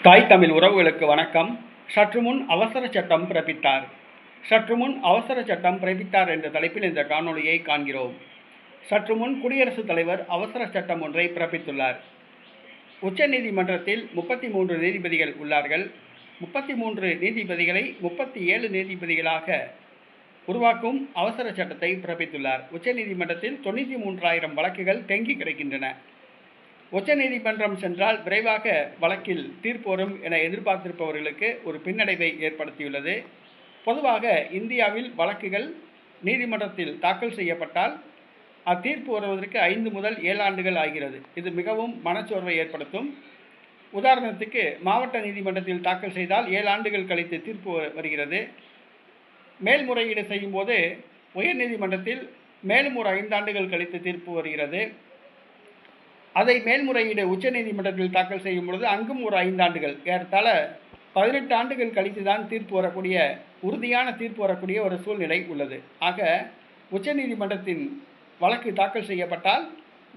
தாய் தமிழ் உறவுகளுக்கு வணக்கம். சற்றுமுன் அவசர சட்டம் பிறப்பித்தார். சற்றுமுன் அவசர சட்டம் பிறப்பித்தார் என்ற தலைப்பில் இந்த காணொளியை காண்கிறோம். சற்றுமுன் குடியரசுத் தலைவர் அவசர சட்டம் ஒன்றை பிறப்பித்துள்ளார். உச்சநீதிமன்றத்தில் 33 நீதிபதிகள் உள்ளார்கள். 33 நீதிபதிகளை 37 நீதிபதிகளாக உருவாக்கும் அவசர சட்டத்தை பிறப்பித்துள்ளார். உச்சநீதிமன்றத்தில் 93,000 வழக்குகள் தேங்கி கிடக்கின்றன. உச்சநீதிமன்றம் சென்றால் விரைவாக வழக்கில் தீர்ப்பு வரும் என எதிர்பார்த்திருப்பவர்களுக்கு ஒரு பின்னடைவை ஏற்படுத்தியுள்ளது. பொதுவாக இந்தியாவில் வழக்குகள் நீதிமன்றத்தில் தாக்கல் செய்யப்பட்டால் அத்தீர்ப்பு வருவதற்கு 5 முதல் 7 ஆண்டுகள் ஆகிறது. இது மிகவும் மனச்சோர்வை ஏற்படுத்தும். உதாரணத்துக்கு மாவட்ட நீதிமன்றத்தில் தாக்கல் செய்தால் 7 ஆண்டுகள் கழித்து தீர்ப்பு வருகிறது. மேல்முறையீடு செய்யும் போது உயர்நீதிமன்றத்தில் மேலும் ஒரு 5 ஆண்டுகள் கழித்து தீர்ப்பு வருகிறது. அதை மேல்முறையீடு உச்சநீதிமன்றத்தில் தாக்கல் செய்யும் பொழுது அங்கும் ஒரு 5 ஆண்டுகள், ஏறத்தாழ 18 ஆண்டுகள் கழித்து தான் தீர்ப்பு வரக்கூடிய, உறுதியான தீர்ப்பு வரக்கூடிய ஒரு சூழ்நிலை உள்ளது. ஆக உச்சநீதிமன்றத்தின் வழக்கு தாக்கல் செய்யப்பட்டால்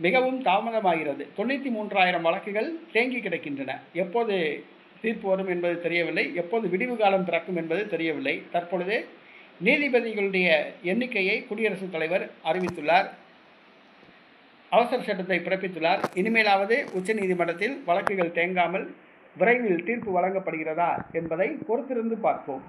மிகவும் தாமதமாகிறது. 93,000 வழக்குகள் தேங்கி கிடக்கின்றன. எப்போது தீர்ப்பு வரும் என்பது தெரியவில்லை, எப்போது விடிவு காலம் பிறக்கும் என்பது தெரியவில்லை. தற்பொழுது நீதிபதிகளுடைய எண்ணிக்கையை குடியரசுத் தலைவர் அறிவித்துள்ளார். அவசர சட்டத்தை பிறப்பித்துள்ளார். இனிமேலாவது உச்சநீதிமன்றத்தில் வழக்குகள் தேங்காமல் விரைவில் தீர்ப்பு வழங்கப்படுகிறதா என்பதை பொறுத்திருந்து பார்ப்போம்.